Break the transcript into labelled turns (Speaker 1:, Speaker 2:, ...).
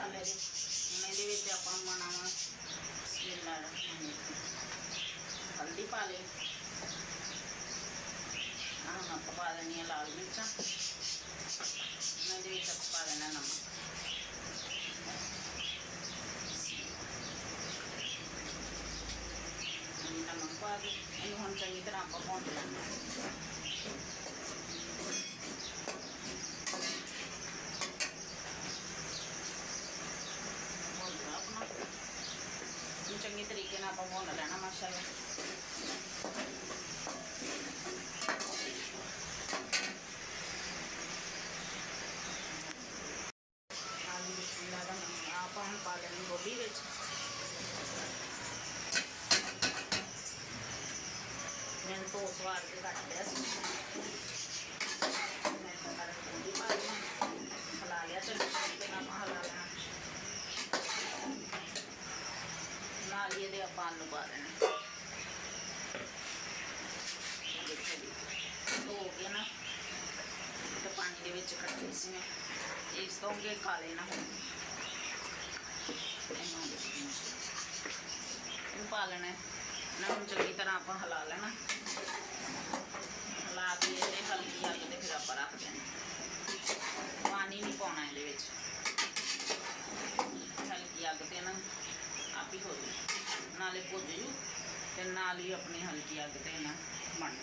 Speaker 1: मसाले के हम ये आप बनावा हल्दी पा ली हम आप पा देनी है लाल मिर्चा मैं पा देना नमक नमक पा के इन हम चंगी तरह आप भून लेना चंगी तरीके आप भून लेना मसाला आप हम पा लेनी गोभी विच मैंने तो स्वाद के कट लिया गोभी पा ली हिला लिया चंगी तरीके आप हिला लेना नाल ये आप आलू पा देना धो के ना तो पानी के विच कट्टे सी मैं इस तो के खा लेना पा लेना ना हम चंगी तरह आप हिला लेना हिला के हल्की अग से फिर आप रख देना पानी नहीं पाना ये हल्की अग से ना आप ही हो जाए नाले भुज जू तो नाल ही अपनी हल्की अग से ना बन